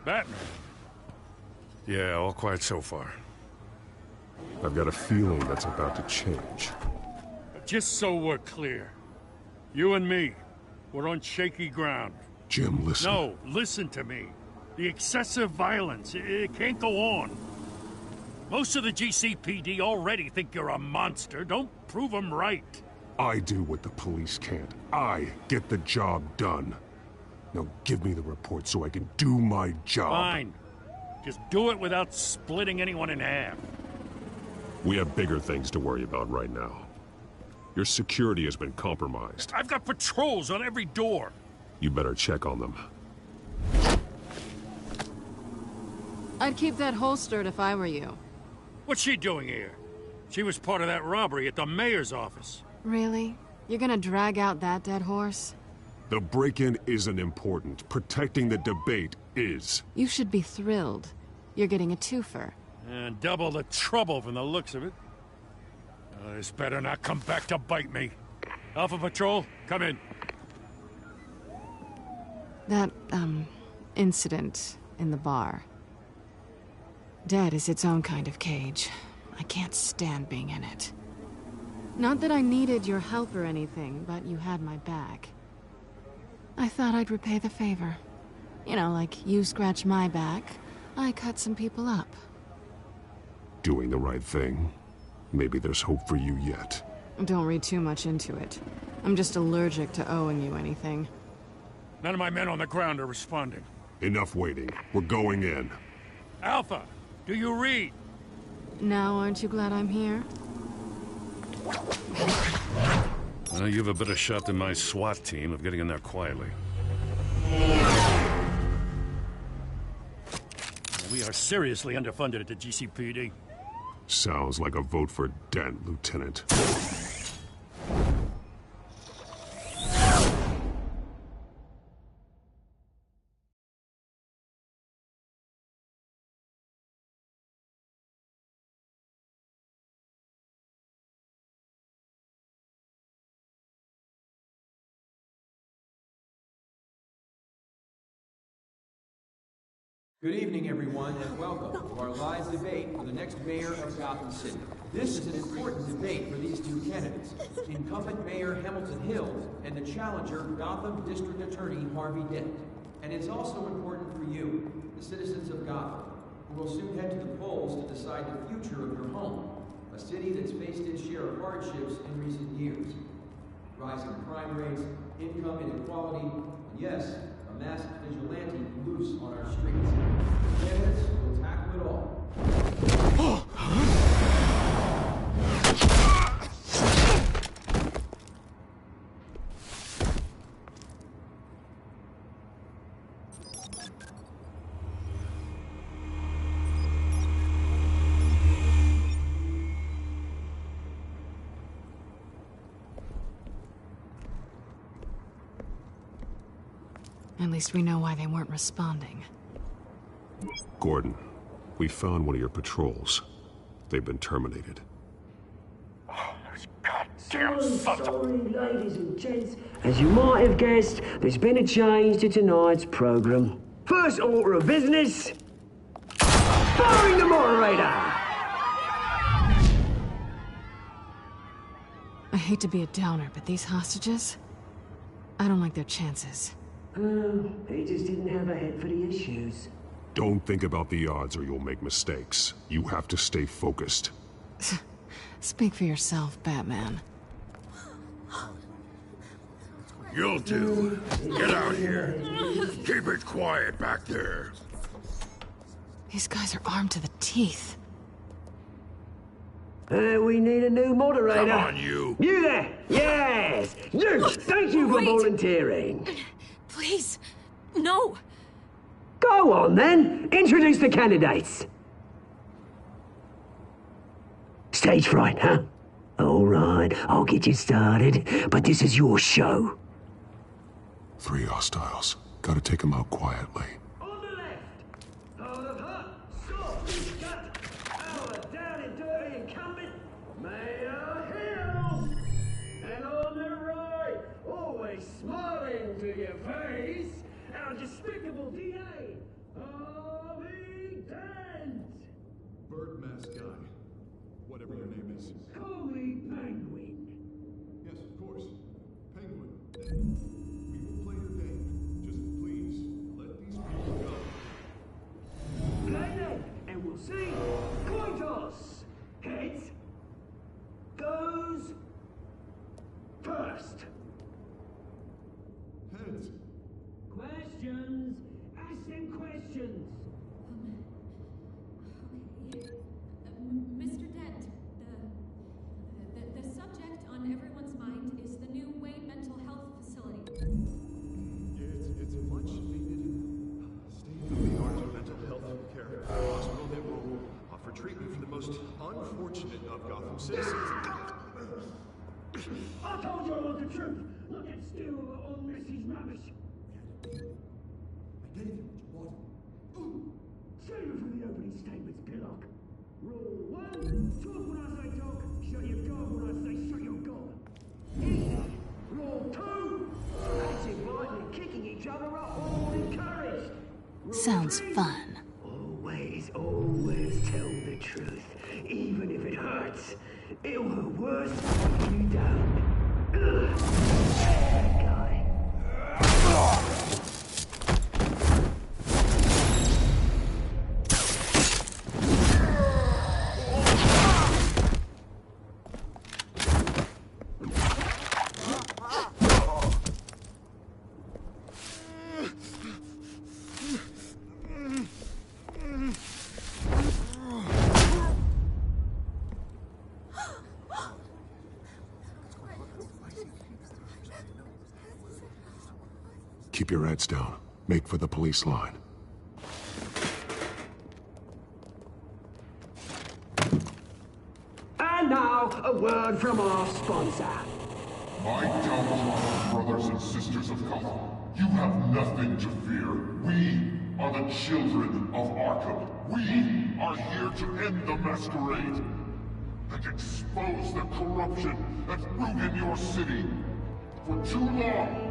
Batman. Yeah, all quiet so far. I've got a feeling that's about to change. Just so we're clear, you and me, we're on shaky ground. Jim, listen. No, listen to me. The excessive violence, it can't go on. Most of the GCPD already think you're a monster. Don't prove them right. I do what the police can't. I get the job done. Now give me the report so I can do my job. Fine. Just do it without splitting anyone in half. We have bigger things to worry about right now. Your security has been compromised. I've got patrols on every door. You better check on them. I'd keep that holstered if I were you. What's she doing here? She was part of that robbery at the mayor's office. Really? You're gonna drag out that dead horse? The break-in isn't important. Protecting the debate is. You should be thrilled. You're getting a twofer. And double the trouble from the looks of it. This better not come back to bite me. Alpha Patrol, come in. That, incident in the bar. Dead is its own kind of cage. I can't stand being in it. Not that I needed your help or anything, but you had my back. I thought I'd repay the favor. You know, like you scratch my back, I cut some people up. Doing the right thing. Maybe there's hope for you yet. Don't read too much into it. I'm just allergic to owing you anything. None of my men on the ground are responding. Enough waiting. We're going in. Alpha, do you read? Now aren't you glad I'm here? Well, you have a better shot than my SWAT team of getting in there quietly. We are seriously underfunded at the GCPD. Sounds like a vote for Dent, Lieutenant. Good evening, everyone, and welcome to our live debate for the next mayor of Gotham City. This is an important debate for these two candidates, incumbent Mayor Hamilton Hills and the challenger, Gotham District Attorney Harvey Dent. And it's also important for you, the citizens of Gotham, who will soon head to the polls to decide the future of your home, a city that's faced its share of hardships in recent years. Rising crime rates, income inequality, and yes, a masked vigilante loose on our streets. Candidates will tackle it all. At least we know why they weren't responding. Gordon, we found one of your patrols. They've been terminated. Goddamn sorry, ladies and gents. As you might have guessed, there's been a change to tonight's program. First order of business, firing the moderator! I hate to be a downer, but these hostages, I don't like their chances. He just didn't have a head for the issues. Don't think about the odds or you'll make mistakes. You have to stay focused. Speak for yourself, Batman. You'll do. Get out here. Keep it quiet back there. These guys are armed to the teeth. We need a new moderator. Come on, you. You there! Yes! You! Thank you for volunteering. Please, no. Go on, then. Introduce the candidates. Stage fright, huh? All right, I'll get you started, but this is your show. 3 hostiles. Gotta take them out quietly. On the left, hard of heart, soft, gut, our down and dirty incumbent, Mayor Hill. And on the right, always smiling to your face, our despicable DA, Harvey Dent. Bird mask guy. Whatever your name is. Call me Penguin. Yes, of course. Penguin. We will play your game. Just please, let these people go. Play them, and we'll see. Coin toss. Heads goes first. Heads. Questions. Ask them questions. Mr. Dent, the subject on everyone's mind is the new Wayne Mental Health Facility. Yeah, it's a much needed state-of-the-art mental health care hospital that will offer treatment for the most unfortunate of Gotham citizens. I told you all the truth. Look at still on Mrs. Rubbish. I gave you what you wanted. Save it for the opening statements, Pillock. Rule 1, talk when I say talk, shut your gob when I say shut your gob. Easy. Rule 2, acting, biting and kicking each other are all encouraged. Rule Sounds 3, fun. always tell the truth, even if it hurts. It'll hurt worse if you don't. That guy. Keep your heads down. Make for the police line. And now, a word from our sponsor. My downtrodden brothers and sisters of Gotham, you have nothing to fear. We are the children of Arkham. We are here to end the masquerade and expose the corruption that's ruined your city. For too long,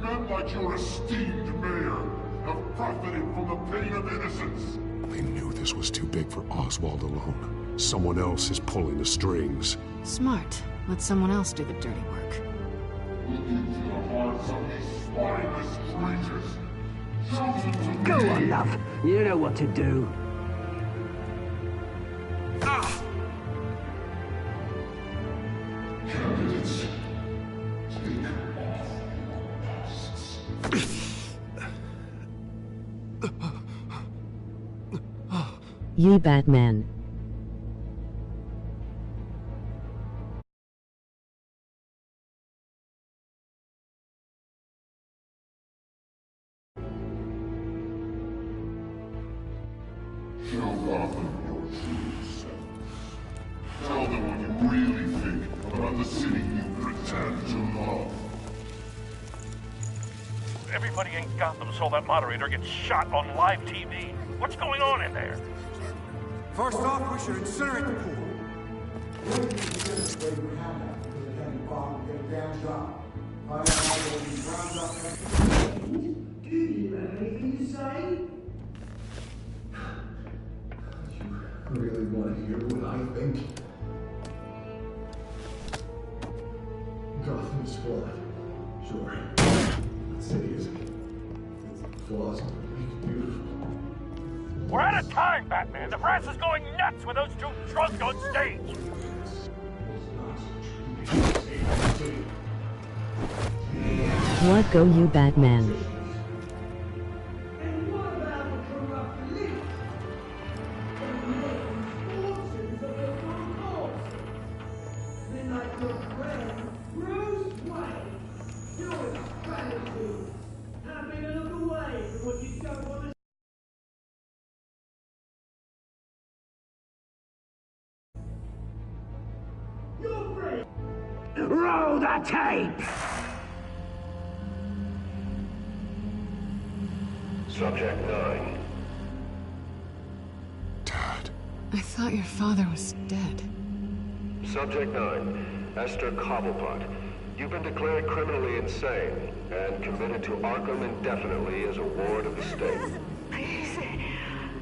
men like your esteemed mayor have profited from the pain of innocence. They knew this was too big for Oswald alone. Someone else is pulling the strings. Smart. Let someone else do the dirty work. Look into the hearts of these spineless creatures. Chosen to Go be. on, love. You know what to do. Candidates, take off your masks. You Batman. Show Gotham your true self. Tell them what you really think about the city you pretend to love. Everybody in Gotham saw that moderator get shot on live TV. What's going on in there? First off, we should incinerate the pool. Do you have anything to say? I really want to hear what I think. Gotham is flawed. Sure. The city is. Its flaws make it beautiful. We're out of time, Batman. The press is going nuts with those two drunks on stage. What go you, Batman? Roll the tape! Subject 9. I thought your father was dead. Subject 9. Esther Cobblepot. You've been declared criminally insane and committed to Arkham indefinitely as a ward of the state. Please,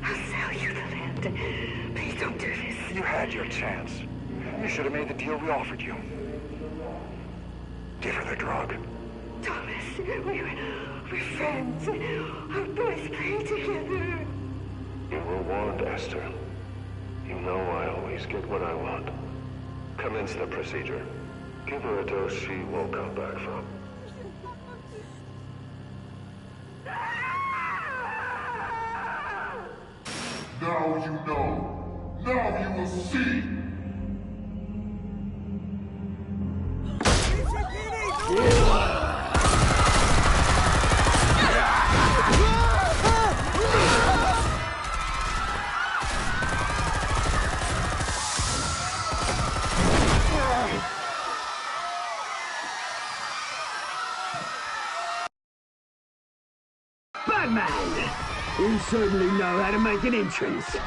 I'll sell you the land. Please don't do this. You had your chance. You should have made the deal we offered you. Give her the drug. Thomas, we're friends. Our boys play together. You were warned, Esther. You know I always get what I want. Commence the procedure. Give her a dose she won't come back from. Now you know. Now you will see. Batman! You certainly know how to make an entrance.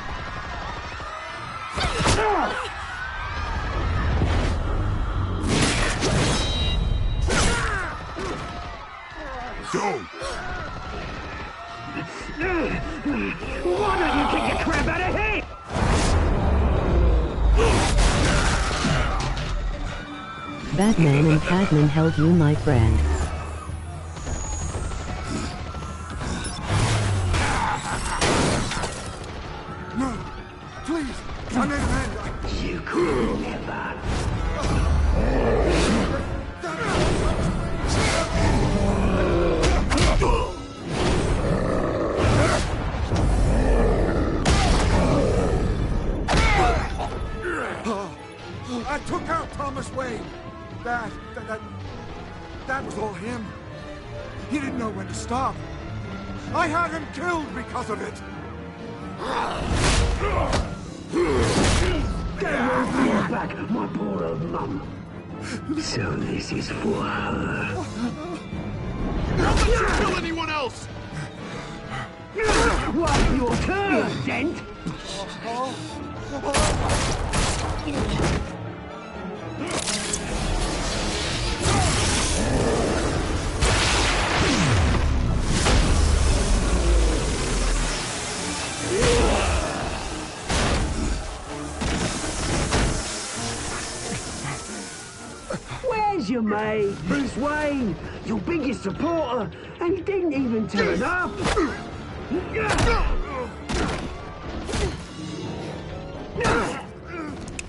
Go! Why don't you kick the crap out of him? Batman and Catman help you, my friend. No! Please! I made an end! You could never. I took out Thomas Wayne. That was all him. He didn't know when to stop. I had him killed because of it. Don't hold me back, my poor old mum. So this is for her. Don't let you kill anyone else! Well, your turn, Dent. Where's your mate, Bruce Wayne? Your biggest supporter, and he didn't even turn up.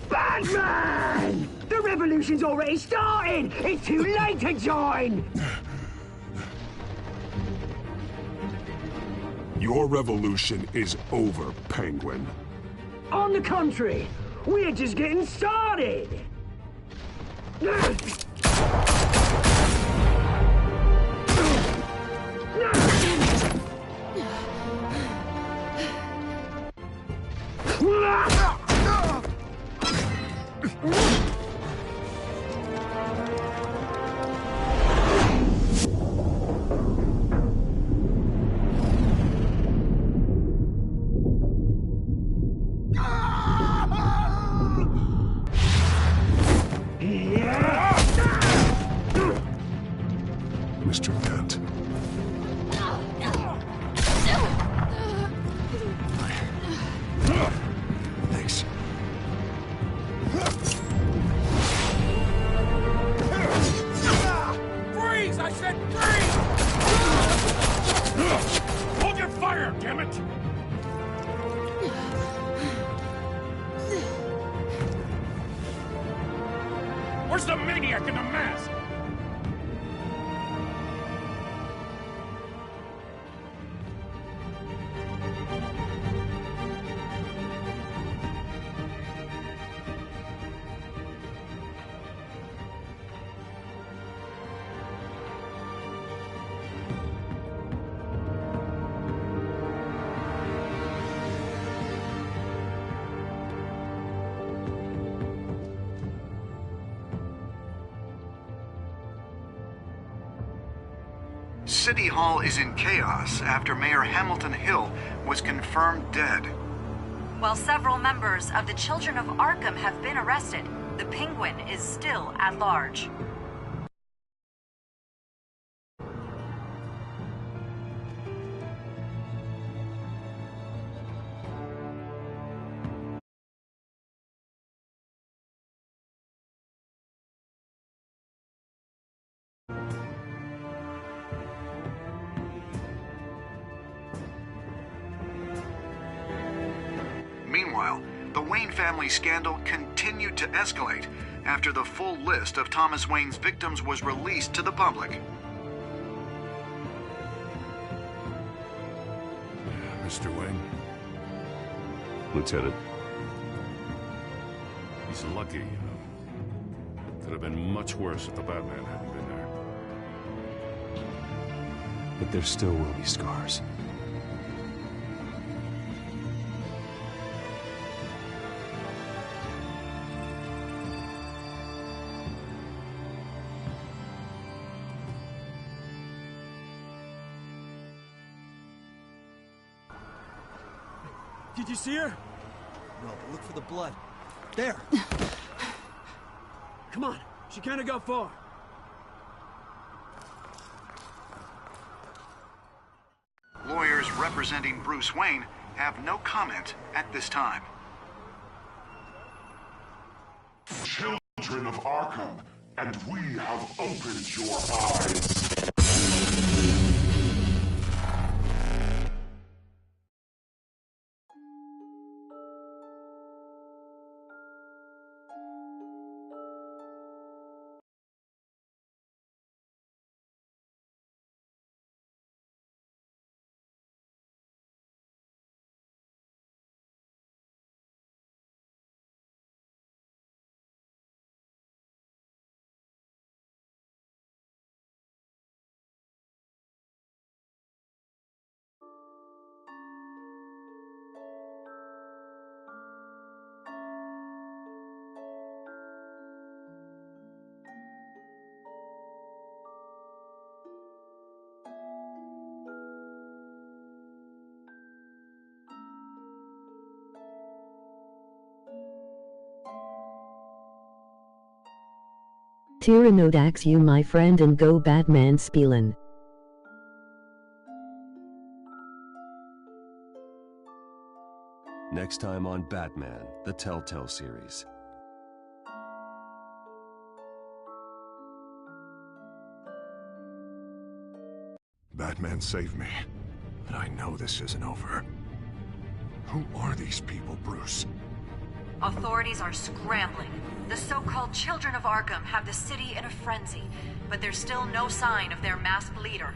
Batman! The revolution's already started! It's too late to join! Your revolution is over, Penguin. On the contrary, we're just getting started! Mr. Dent. Thanks. Freeze! I said freeze! Hold your fire, damn it! Where's the maniac in the mask? City Hall is in chaos after Mayor Hamilton Hill was confirmed dead. While several members of the Children of Arkham have been arrested, the Penguin is still at large. Meanwhile, the Wayne family scandal continued to escalate after the full list of Thomas Wayne's victims was released to the public. Mr. Wayne? Lieutenant. He's lucky, you know. Could have been much worse if the Batman hadn't been there. But there still will be scars. Did you see her? No, but look for the blood. There. Come on. She can't have got far. Lawyers representing Bruce Wayne have no comment at this time. Children of Arkham, and we have opened your eyes. Tyranodax, you my friend, and go Batman spielen. Next time on Batman, the Telltale series. Batman saved me, but I know this isn't over. Who are these people, Bruce? Authorities are scrambling. The so-called Children of Arkham have the city in a frenzy, but there's still no sign of their masked leader.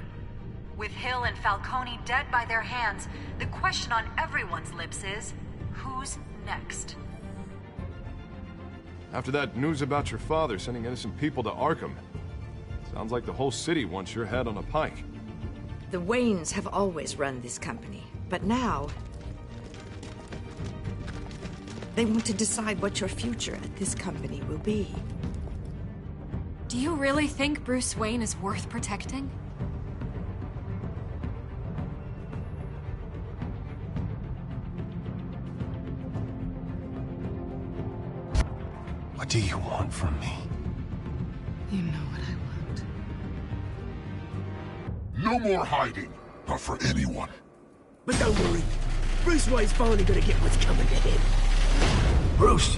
With Hill and Falcone dead by their hands, the question on everyone's lips is, who's next? After that news about your father sending innocent people to Arkham, sounds like the whole city wants your head on a pike. The Waynes have always run this company, but now they want to decide what your future at this company will be. Do you really think Bruce Wayne is worth protecting? What do you want from me? You know what I want. No more hiding, not for anyone. But don't worry. Bruce Wayne's finally gonna get what's coming to him. Bruce!